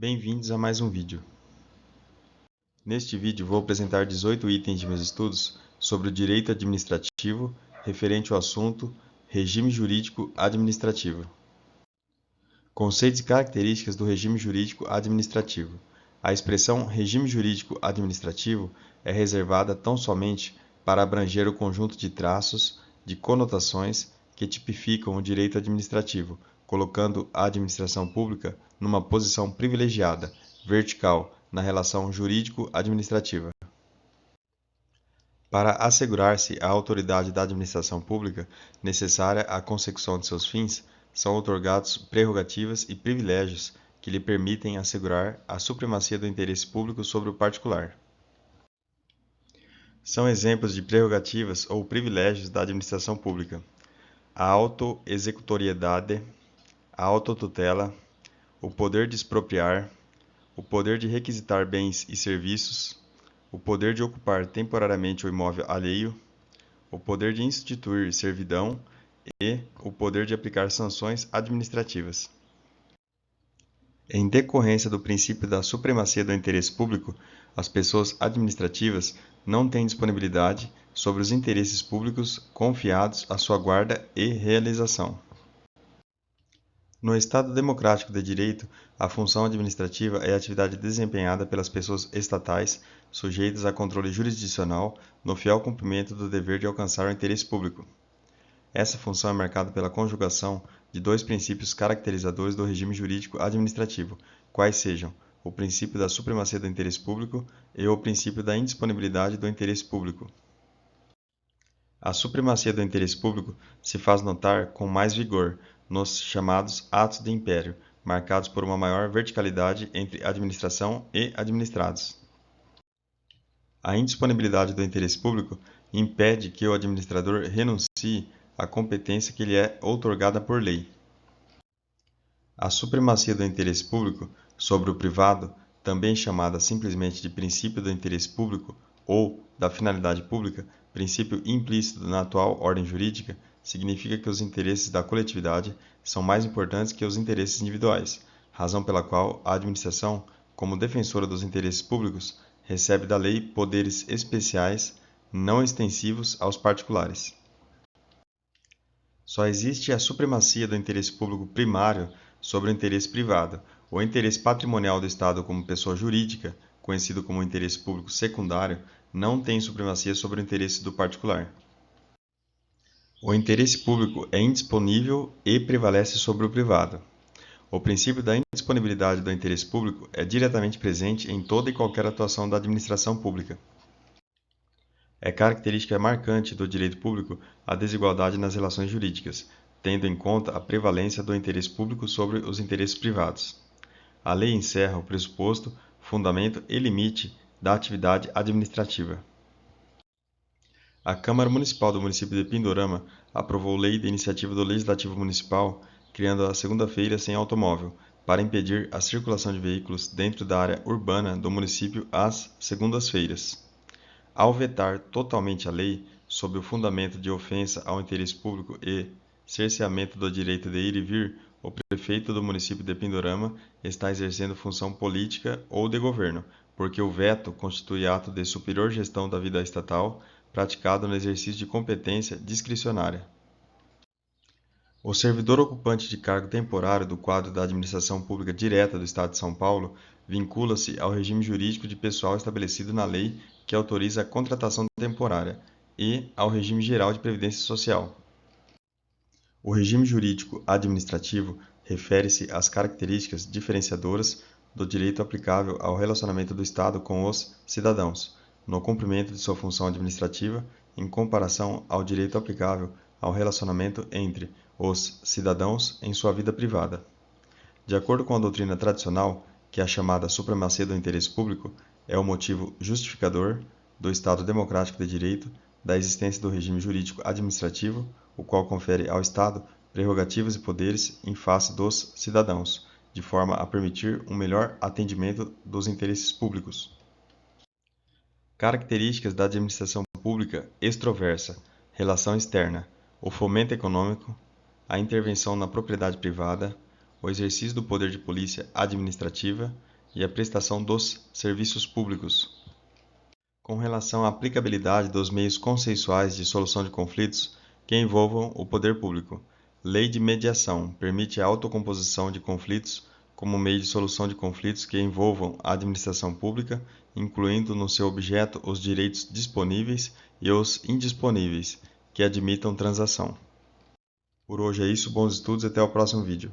Bem-vindos a mais um vídeo. Neste vídeo vou apresentar 18 itens de meus estudos sobre o direito administrativo referente ao assunto regime jurídico administrativo. Conceitos e características do regime jurídico administrativo. A expressão regime jurídico administrativo é reservada tão somente para abranger o conjunto de traços, de conotações que tipificam o direito administrativo, colocando a administração pública numa posição privilegiada, vertical, na relação jurídico-administrativa. Para assegurar-se a autoridade da administração pública necessária à consecução de seus fins, são outorgados prerrogativas e privilégios que lhe permitem assegurar a supremacia do interesse público sobre o particular. São exemplos de prerrogativas ou privilégios da administração pública: a autoexecutoriedade, a autotutela, o poder de expropriar, o poder de requisitar bens e serviços, o poder de ocupar temporariamente o imóvel alheio, o poder de instituir servidão e o poder de aplicar sanções administrativas. Em decorrência do princípio da supremacia do interesse público, as pessoas administrativas não têm disponibilidade sobre os interesses públicos confiados à sua guarda e realização. No Estado democrático de direito, a função administrativa é a atividade desempenhada pelas pessoas estatais sujeitas a controle jurisdicional no fiel cumprimento do dever de alcançar o interesse público. Essa função é marcada pela conjugação de dois princípios caracterizadores do regime jurídico administrativo, quais sejam o princípio da supremacia do interesse público e o princípio da indisponibilidade do interesse público. A supremacia do interesse público se faz notar com mais vigor nos chamados atos de império, marcados por uma maior verticalidade entre administração e administrados. A indisponibilidade do interesse público impede que o administrador renuncie à competência que lhe é outorgada por lei. A supremacia do interesse público sobre o privado, também chamada simplesmente de princípio do interesse público ou da finalidade pública, princípio implícito na atual ordem jurídica, significa que os interesses da coletividade são mais importantes que os interesses individuais, razão pela qual a administração, como defensora dos interesses públicos, recebe da lei poderes especiais não extensivos aos particulares. Só existe a supremacia do interesse público primário sobre o interesse privado. O interesse patrimonial do Estado como pessoa jurídica, conhecido como interesse público secundário, não tem supremacia sobre o interesse do particular. O interesse público é indisponível e prevalece sobre o privado. O princípio da indisponibilidade do interesse público é diretamente presente em toda e qualquer atuação da administração pública. É característica marcante do direito público a desigualdade nas relações jurídicas, tendo em conta a prevalência do interesse público sobre os interesses privados. A lei encerra o pressuposto, fundamento e limite da atividade administrativa. A Câmara Municipal do município de Pindorama aprovou lei de iniciativa do Legislativo Municipal, criando a segunda-feira sem automóvel, para impedir a circulação de veículos dentro da área urbana do município às segundas-feiras. Ao vetar totalmente a lei, sob o fundamento de ofensa ao interesse público e cerceamento do direito de ir e vir, o prefeito do município de Pindorama está exercendo função política ou de governo, porque o veto constitui ato de superior gestão da vida estatal, praticado no exercício de competência discricionária. O servidor ocupante de cargo temporário do quadro da administração pública direta do Estado de São Paulo vincula-se ao regime jurídico de pessoal estabelecido na lei que autoriza a contratação temporária e ao regime geral de previdência social. O regime jurídico administrativo refere-se às características diferenciadoras do direito aplicável ao relacionamento do Estado com os cidadãos, no cumprimento de sua função administrativa, em comparação ao direito aplicável ao relacionamento entre os cidadãos em sua vida privada. De acordo com a doutrina tradicional, que é a chamada supremacia do interesse público é o motivo justificador do Estado democrático de direito, da existência do regime jurídico administrativo, o qual confere ao Estado prerrogativas e poderes em face dos cidadãos, de forma a permitir um melhor atendimento dos interesses públicos. Características da administração pública extroversa, relação externa, o fomento econômico, a intervenção na propriedade privada, o exercício do poder de polícia administrativa e a prestação dos serviços públicos. Com relação à aplicabilidade dos meios consensuais de solução de conflitos que envolvam o poder público, Lei de Mediação permite a autocomposição de conflitos como meio de solução de conflitos que envolvam a administração pública, incluindo no seu objeto os direitos disponíveis e os indisponíveis que admitam transação. Por hoje é isso, bons estudos e até o próximo vídeo.